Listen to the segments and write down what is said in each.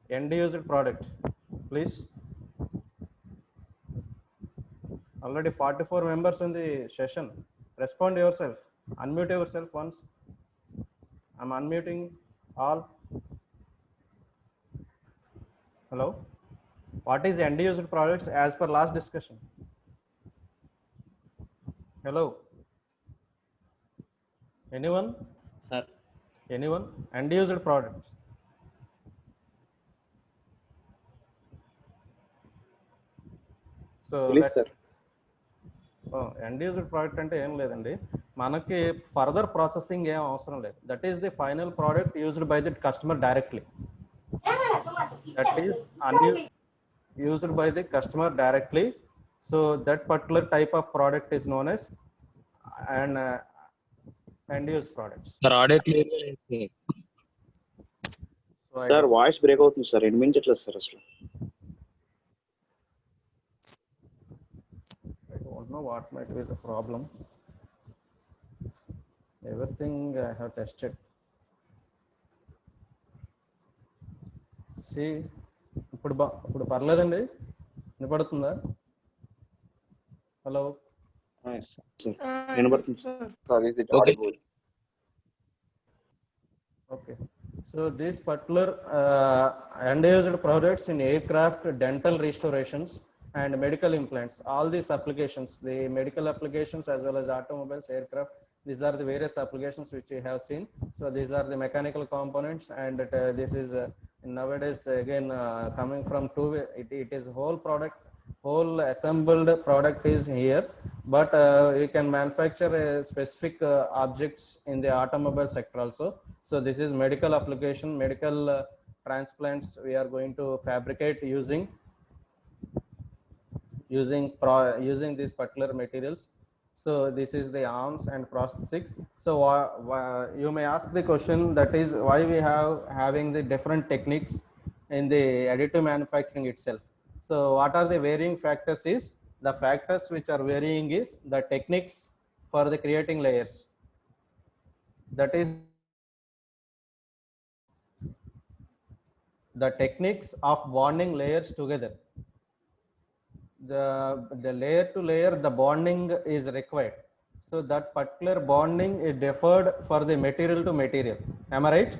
End user product, please. Already 44 members in the session. Respond yourself. Unmute yourself once. I'm unmuting all. Hello. What is end user products as per last discussion? Hello. Anyone? Sir. Anyone? End user products. So Please, sir. End user product అంటే ఏం లేదండి, మనకి further processing ఏం అవసరం లేదు. That is the final product used by the customer directly. That is used by the customer directly. So that particular type of product is known as an end use products. Product So sir voice break అవుతుంది sir, వినిపించట్లేదు sir అసలు. I don't know what might be the problem. Everything I have tested. See, ఇప్పుడు పర్లేదండి, వినపడుతుందా? Hello. వినపడుతుంది Sir, is it Okay. audible? Okay. So this particular end user products in aircraft, dental restorations and medical implants, all these applications, the medical applications as well as automobiles, aircraft, these are the various applications which we have seen. So these are the mechanical components, and this is nowadays again coming from it is whole product, whole assembled product is here, but you can manufacture specific objects in the automobile sector also. So this is medical application, medical transplants we are going to fabricate using these particular materials. So this is the arms and prosthetics. So you may ask the question, that is why we have having the different techniques in the additive manufacturing itself. So what are the varying factors is, the factors which are varying is the techniques for the creating layers. That is the techniques of bonding layers together. The layer to layer, the bonding is required. So that particular bonding is deferred for the material to material. Am I right?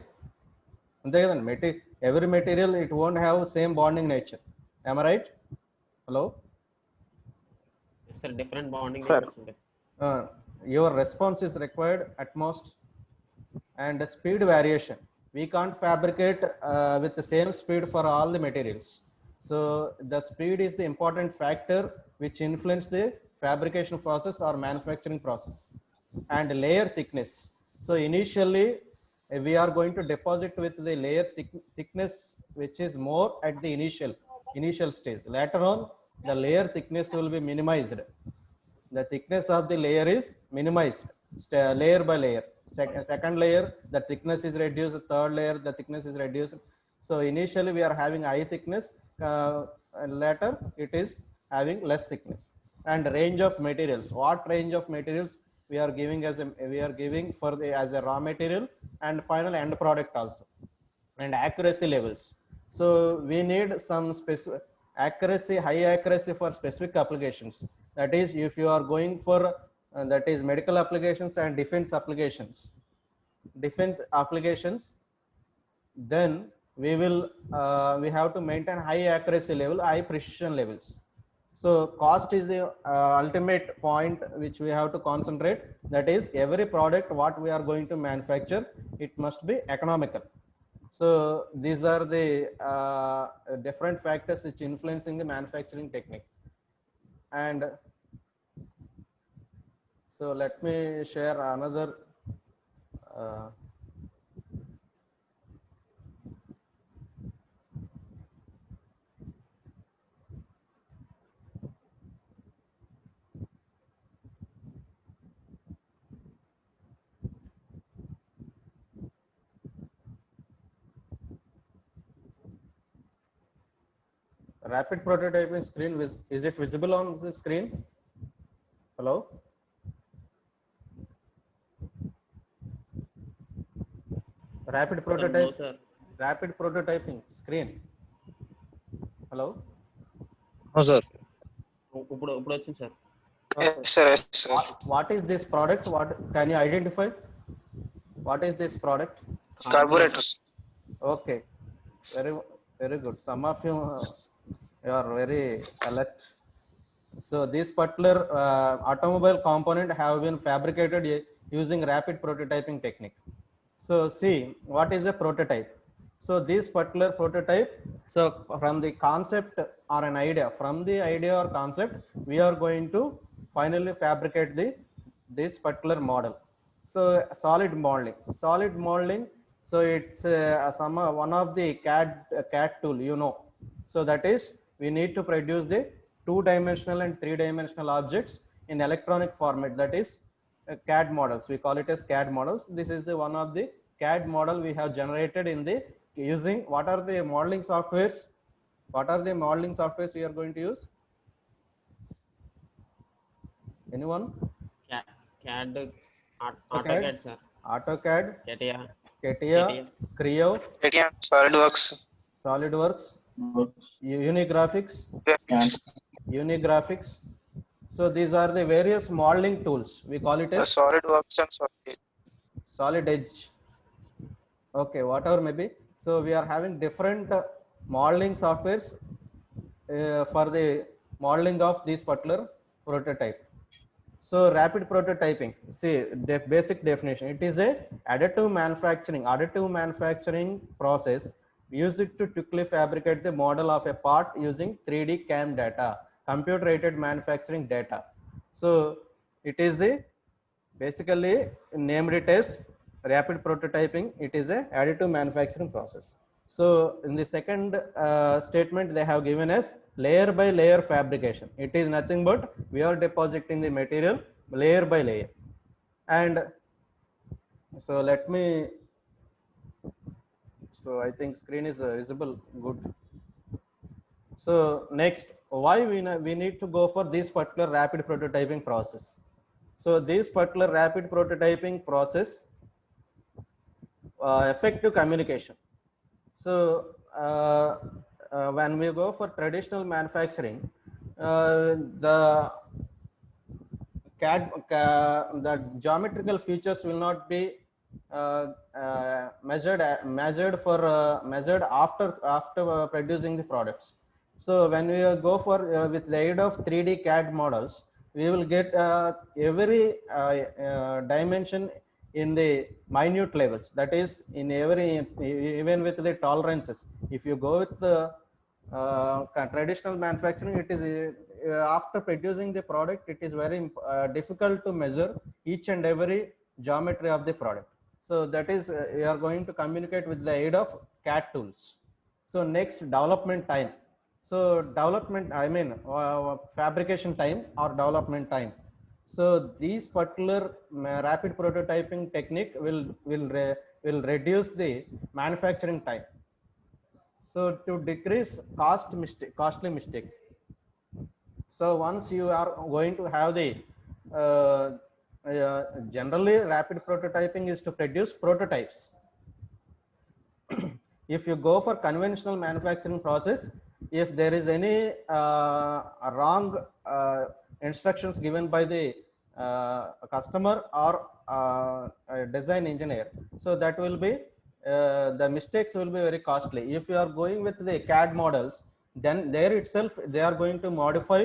Every material, it won't have same bonding nature. Am I right? Hello. Yes, sir. Different bonding. Sir. Your response is required at most. And the speed variation, we can't fabricate with the same speed for all the materials. So the speed is the important factor which influence the fabrication process or manufacturing process. And layer thickness, so initially we are going to deposit with the layer thickness which is more at the initial stage. Later on, the layer thickness will be minimized. The thickness of the layer is minimized layer by layer. Second layer, the thickness is reduced. Third layer, the thickness is reduced. So initially we are having high thickness, later it is having less thickness. And range of materials, what range of materials we are giving for the as a raw material and final end product also. And accuracy levels, so we need some specific accuracy, high accuracy for specific applications. That is, if you are going for that is medical applications and defense applications, then we have to maintain high accuracy level, high precision levels. So cost is the ultimate point which we have to concentrate. That is, every product what we are going to manufacture, it must be economical. So these are the different factors which influencing the manufacturing technique. And so let me share another rapid prototyping screen. Is it visible on the screen? Hello. Rapid prototype. No, sir. Rapid prototyping screen. Hello. Sir ఇప్పుడు వచ్చింది sir. What is this product? What can you identify? What is this product? Carburetors. Okay, very good. Some of you are very alert. So this particular automobile component have been fabricated using rapid prototyping technique. So see, what is a prototype? So this particular prototype, so from the concept or an idea, from the idea or concept, we are going to finally fabricate this particular model. So solid modeling. So it's one of the CAD tool, you know. So that is, we need to produce the 2-dimensional and 3-dimensional objects in electronic format. That is CAD models. We call it as CAD models. This is the one of the CAD model we have generated in the using what are the modeling softwares? What are the modeling softwares we are going to use? Anyone? CAD, AutoCAD sir. AutoCAD, CATIA, CATIA, Creo, ATM, SolidWorks, Unigraphics. So these are the various modeling tools. We call it as SolidWorks and Solid Edge. Okay, whatever maybe. So we are having different modeling softwares for the modeling of this particular prototype. So rapid prototyping, see basic definition. It is a additive manufacturing process used to quickly fabricate the model of a part using 3D CAM data, computer aided manufacturing data. So it is the basically named it as rapid prototyping. It is a additive manufacturing process. So in the second statement, they have given us layer by layer fabrication. It is nothing but we are depositing the material layer by layer. And so let me, so I think screen is visible good. So next, why we need to go for this particular rapid prototyping process? So this particular rapid prototyping process, effective communication. So when we go for traditional manufacturing, the the geometrical features will not be measured after producing the products. So when we go for with the aid of 3D CAD models, we will get every dimension in the minute levels. That is, in every, even with the tolerances. If you go with the traditional manufacturing, it is after producing the product, it is very difficult to measure each and every geometry of the product. So that is, we are going to communicate with the aid of CAD tools. So next, development time. So development, I mean fabrication time or development time. So these particular rapid prototyping technique will reduce the manufacturing time. So to decrease costly mistakes. So once you are going to have the generally rapid prototyping is to produce prototypes. If you go for conventional manufacturing process, if there is any wrong instructions given by the customer or design engineer, so that will be the mistakes will be very costly. If you are going with the CAD models, then there itself they are going to modify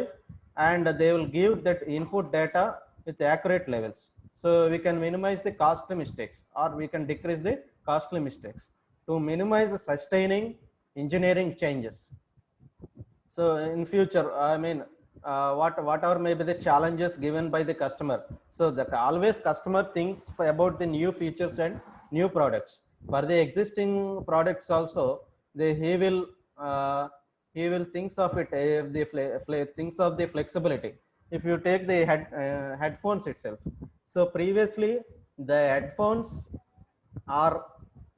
and they will give that input data with accurate levels. So we can minimize the costly mistakes or we can decrease the costly mistakes to minimize the sustaining engineering changes. So in future, I mean, whatever may be the challenges given by the customer, so that always customer thinks about the new features and new products. For the existing products also, he will thinks of it, thinks of the flexibility. If you take the headphones itself, so previously the headphones are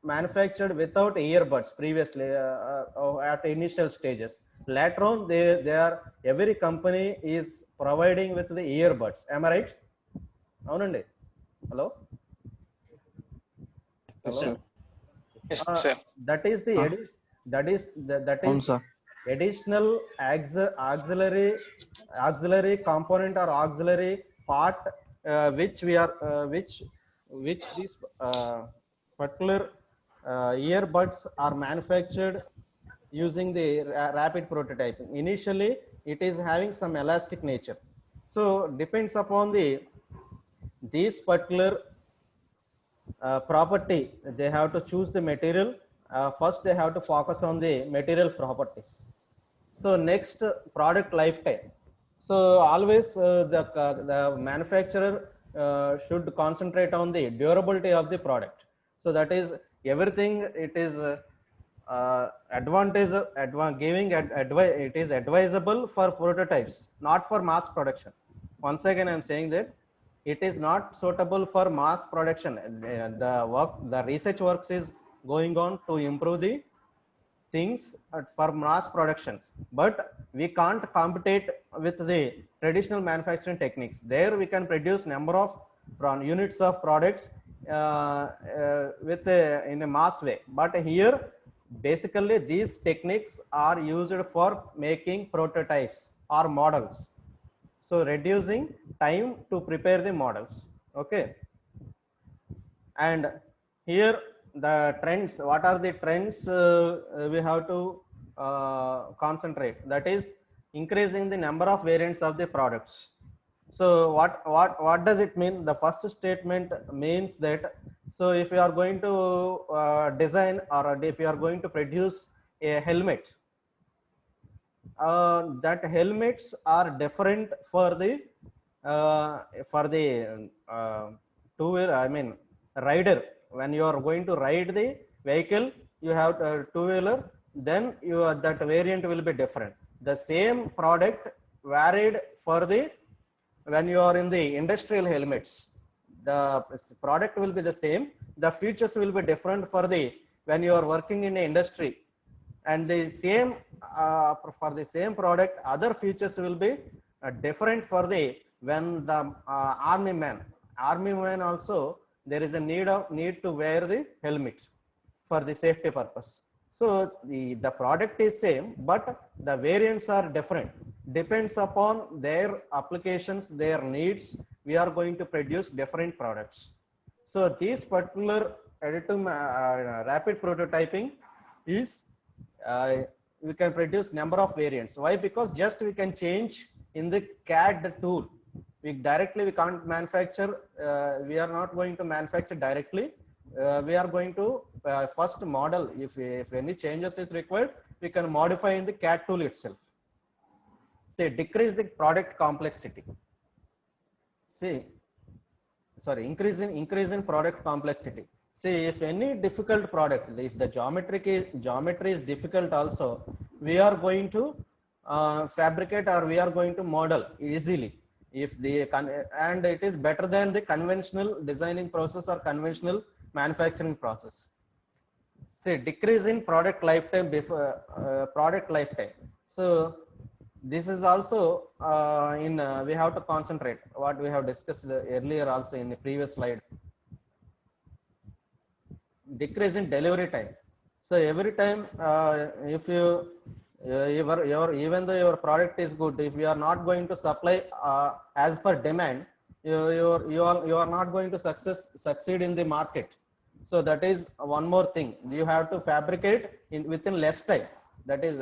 manufactured without earbuds previously at initial stages. Later on, they are, every company is providing with the earbuds. Am I right? Aunandi? Hello? Yes, sir. That is the additional auxiliary component or auxiliary part which we are which these particular earbuds are manufactured using the rapid prototyping. Initially it is having some elastic nature, so depends upon the these particular property, they have to choose the material. First they have to focus on the material properties. So next, product lifetime. So always the manufacturer should concentrate on the durability of the product. So that is everything. It is it is advisable for prototypes, not for mass production. Once again I am saying that it is not suitable for mass production. The research works is going on to improve the things for mass productions, but we can't compete with the traditional manufacturing techniques. There we can produce number of units of products in a mass way, but here basically these techniques are used for making prototypes or models, so reducing time to prepare the models. Okay, and here the trends, what are the trends we have to concentrate, that is increasing the number of variants of the products. So what does it mean? The first statement means that, so if you are going to design, or if you are going to produce a helmet, that helmets are different for the two-wheeler, I mean rider. When you are going to ride the vehicle, you have two-wheeler, then that variant will be different. The same product varied for the, when you are in the industrial helmets, the product will be the same, the features will be different for the, when you are working in an industry, and the same for the same product, other features will be different for the, when the army man also, there is a need to wear the helmet for the safety purpose. So the product is same, but the variants are different, depends upon their applications, their needs. We are going to produce different products. So this particular additive rapid prototyping is we can produce number of variants. Why? Because just we can change in the CAD tool. We can't manufacture, we are not going to manufacture directly. We are going to first model, if any changes is required, we can modify in the CAD tool itself. Say decrease the product complexity. See, sorry, increase in product complexity. See, if any difficult product, if the geometry is difficult also, we are going to fabricate, or we are going to model easily. If the and it is better than the conventional designing process or conventional manufacturing process. Say decrease in product lifetime So this is also we have to concentrate what we have discussed earlier also in the previous slide. Decrease in delivery time. So every time if you even though your product is good, if you are not going to supply as per demand, you are not going to succeed in the market. So that is one more thing, you have to fabricate within less time. That is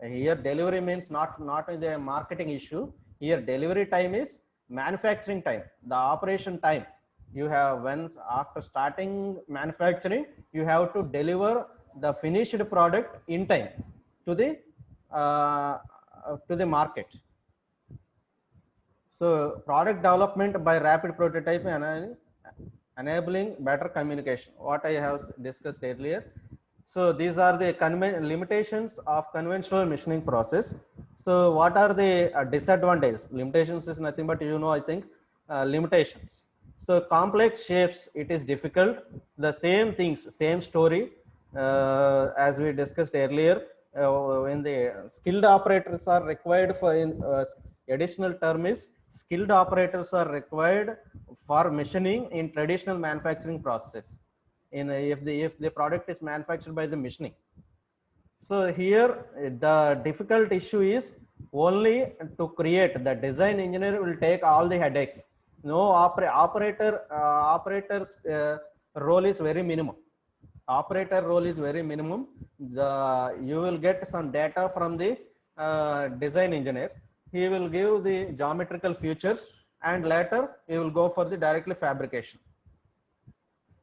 here delivery means not the marketing issue. Here delivery time is manufacturing time, the operation time. You have, once after starting manufacturing, you have to deliver the finished product in time to the market. So product development by rapid prototyping enabling better communication, what I have discussed earlier. So these are the limitations of conventional machining process. So what are the disadvantages? Limitations is nothing but, I think, limitations. So complex shapes, it is difficult. The same things, same story as we discussed earlier. When the skilled operators are required for additional term is skilled operators are required for machining in traditional manufacturing process. If the product is manufactured by the machining. So here the difficult issue is only to create. The design engineer will take all the headaches. No operator's role is very minimum. Operator role is very minimum. You will get some data from the design engineer. He will give the geometrical features, and later he will go for the directly fabrication.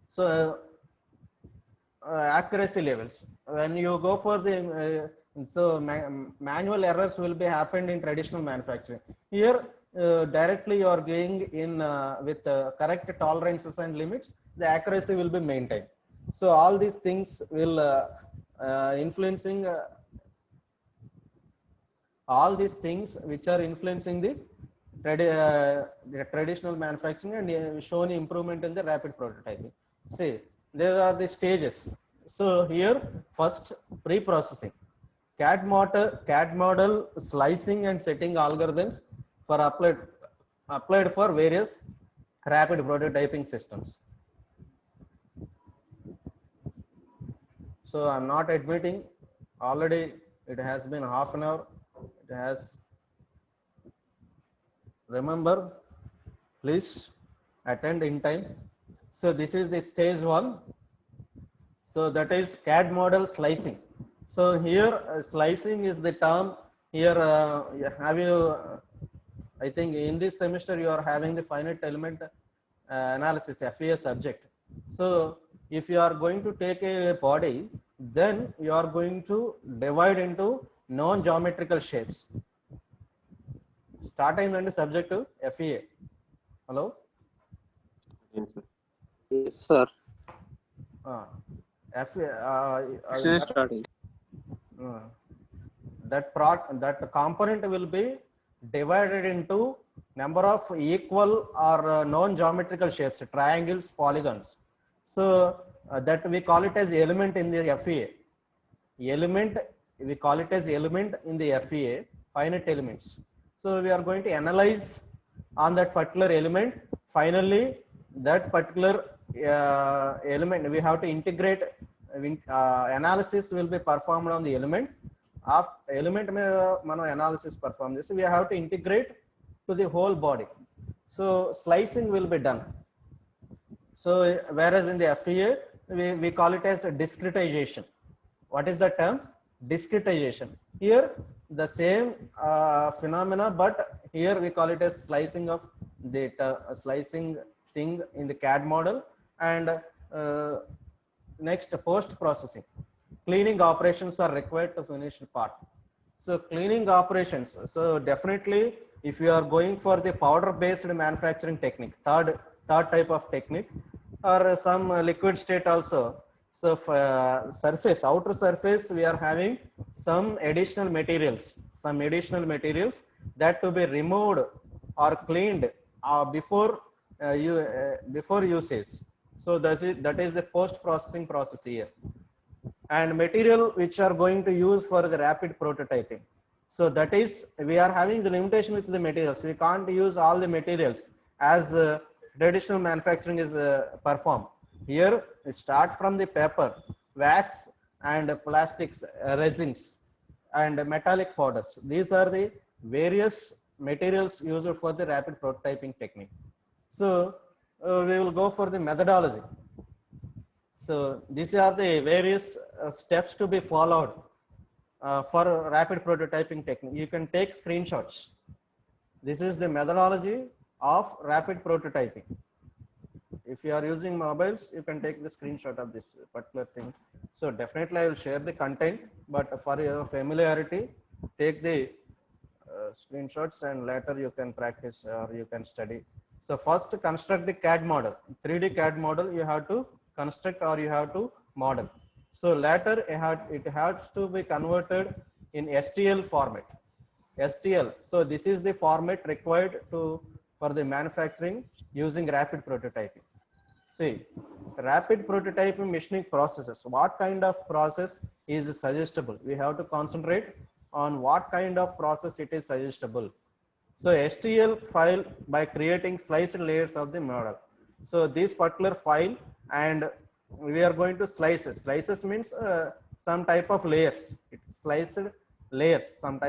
So accuracy levels, when you go for the manual errors will be happened in traditional manufacturing. Here directly you are going in with correct tolerances and limits, the accuracy will be maintained. So all these things will influencing all these things which are influencing the traditional manufacturing and shown improvement in the rapid prototyping. See, there are the stages. So here first pre-processing, CAD model slicing and setting algorithms for applied for various rapid prototyping systems. So I'm not admitting, already it has been half an hour. It has, remember, please attend in time. So this is the stage 1. So that is CAD model slicing. So here slicing is the term. Here have you, I think in this semester you are having the finite element analysis, FEA subject. So if you are going to take a body, then you are going to divide into non-geometrical shapes. Start time and subject to FEA. Hello? Yes, sir. Starting. That component will be divided into number of equal or non-geometrical shapes, triangles, polygons. So that we call it as element in the FEA. Element, we call it as element in the FEA, finite elements. So we are going to analyze on that particular element. Finally, that particular element we have to integrate. Analysis will be performed on the element. After element mano analysis perform this, we have to integrate to the whole body. So slicing will be done. So whereas in the FEA we call it as discretization. What is the term? Discretization. Here the same phenomena, but here we call it as slicing of the slicing thing in the CAD model. And next, post processing. Cleaning operations are required to finish the part. So cleaning operations. So definitely, if you are going for the powder based manufacturing technique, third type of technique, or some liquid state also. So surface, outer surface, we are having some additional materials that to be removed or cleaned before usage. So that is the post processing process here. And material which are going to use for the rapid prototyping. So that is, we are having the limitation with the materials. We can't use all the materials as traditional manufacturing is performed. Here we start from the paper, wax, and plastics, resins, and metallic powders. These are the various materials used for the rapid prototyping technique. So we will go for the methodology. So these are the various steps to be followed for rapid prototyping technique. You can take screenshots. This is the methodology of rapid prototyping. If you are using mobiles, you can take the screenshot of this particular thing. So definitely I will share the content, but for your familiarity, take the screenshots and later you can practice or you can study. So first construct the CAD model, 3D CAD model you have to construct or you have to model. So later it has to be converted in STL format. STL. So this is the format required for the manufacturing using rapid prototyping. See, rapid prototyping machining processes. What kind of process is suggestible? We have to concentrate on what kind of process it is suggestible. So STL file by creating sliced layers of the model. So this particular file, and we are going to slices. Slices means some type of layers. It's sliced layers, some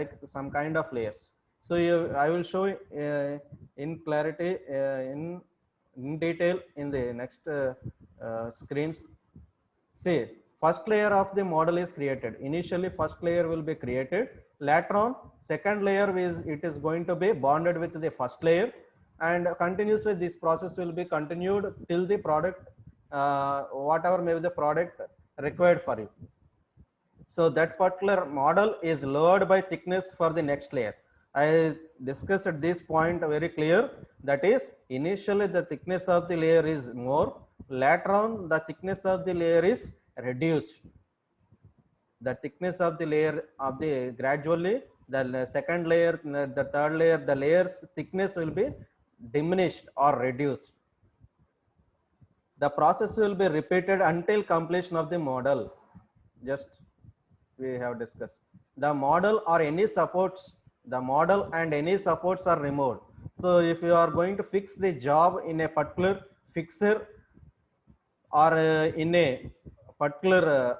kind of layers. So I will show in clarity in detail in the next screens. See, first layer of the model is created. Initially, first layer will be created. Later on, second layer is going to be bonded with the first layer, and continuously this process will be continued till the product, whatever may be the product required for you. So that particular model is lowered by thickness for the next layer. I discussed at this point very clear. That is, initially the thickness of the layer is more. Later on, the thickness of the layer is reduced. The thickness of the layer of the gradually, the second layer, the third layer, the layer's thickness will be diminished or reduced. The process will be repeated until completion of the model. Just we have discussed. The model or any supports, the model and any supports are removed. So if you are going to fix the job in a particular fixer or in a particular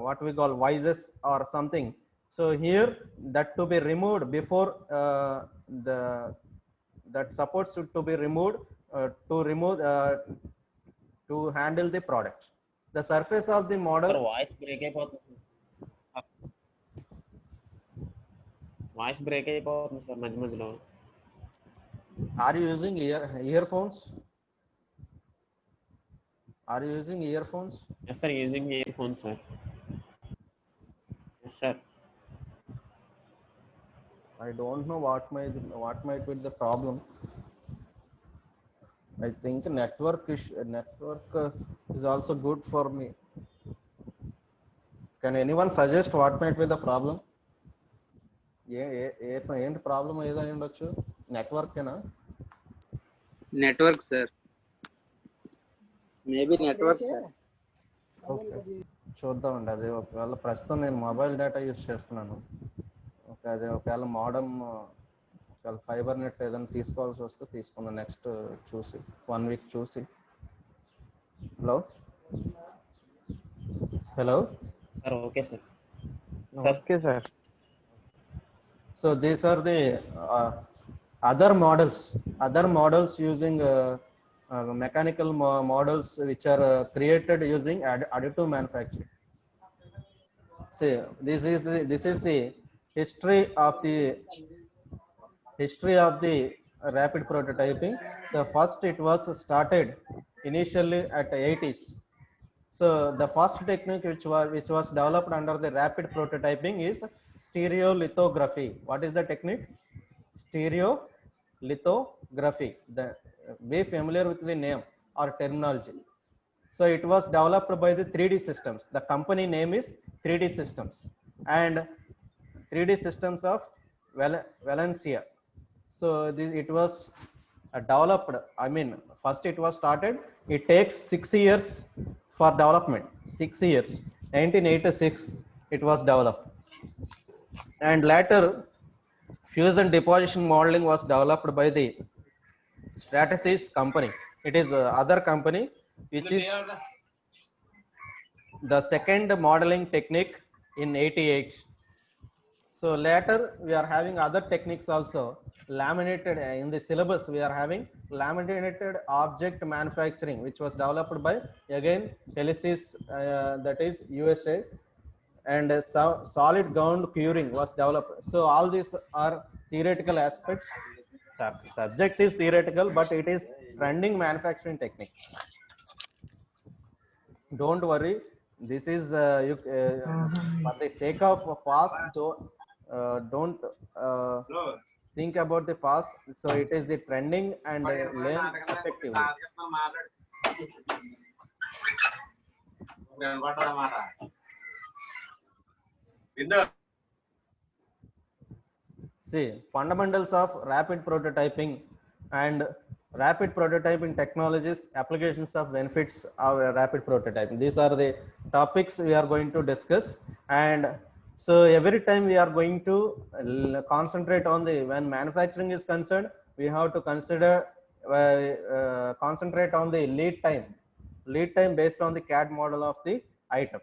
what we call vices or something, so here that to be removed before that supports to be removed to handle the product. The surface of the model. Voice break అయిపోతుంది sir మధ్య మధ్యలో. Are you using earphones? Are you using earphones? Yes sir, using earphones sir. Yes sir. I don't know what might be the problem. I think network is also good for me. Can anyone suggest what might be the problem? ఏంటి problem ఏదైనా ఉండొచ్చు? నెట్వర్కేనా? Network sir, maybe network sir. Okay, చూద్దామండి. అది ఒకవేళ ప్రస్తుతం నేను mobile data use చేస్తున్నాను. ఓకే, అది ఒకవేళ మోడమ్ ఫైబర్ నెట్ ఏదైనా తీసుకోవాల్సి వస్తే తీసుకున్నాను. నెక్స్ట్ చూసి 1 వీక్ చూసి. Hello sir okay sir. Okay sir. So these are the other models using mechanical models which are created using additive manufacturing. See, this is the history of the rapid prototyping. The first it was started initially at the 80s. So the first technique which was developed under the rapid prototyping is stereolithography. What is the technique? Stereolithography. Be familiar with the name or terminology. So it was developed by the 3D Systems. The company name is 3D Systems, and 3D Systems of Valencia. So it was developed. I mean, first it was started. It takes 6 years for development. 6 years. 1986 it was developed, and later fusion deposition modeling was developed by the Stratasys company. It is other company which is the second modeling technique in 88. So later we are having other techniques also. Laminated in the syllabus we are having laminated object manufacturing, which was developed by again Telesis, that is USA, and solid ground curing was developed. So all these are theoretical aspects. Subject is theoretical, but it is trending manufacturing technique. Don't worry, this is for the sake of past, don't think about the past. So it is the trending and learn effectively. See, fundamentals of rapid prototyping and rapid prototyping technologies, applications of benefits of rapid prototyping. These are the topics we are going to discuss. And so every time we are going to concentrate on when manufacturing is concerned, we have to concentrate on the lead time based on the CAD model of the item.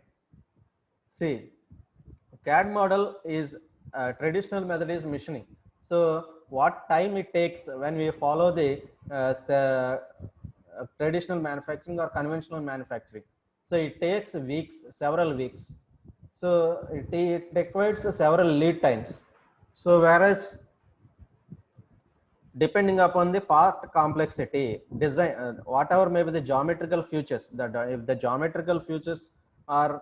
See, CAD model is traditional method is machining. So what time it takes when we follow the traditional manufacturing or conventional manufacturing? So it takes weeks, several weeks. So it requires several lead times. So whereas depending upon the part complexity, design, whatever may be the geometrical features, that if the geometrical features are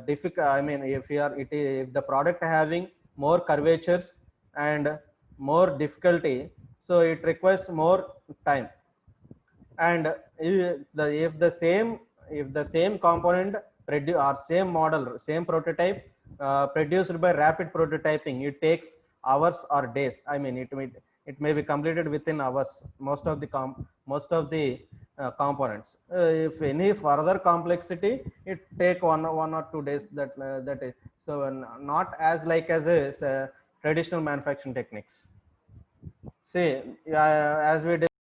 difficult, I mean if you are if the product having more curvatures and more difficulty, so it requires more time. And if the same component or same model, same prototype produced by rapid prototyping, it takes hours or days. I mean it may be completed within hours, most of the components. If any further complexity, it take one or 2 days. That is so not as like as a traditional manufacturing techniques. See, as we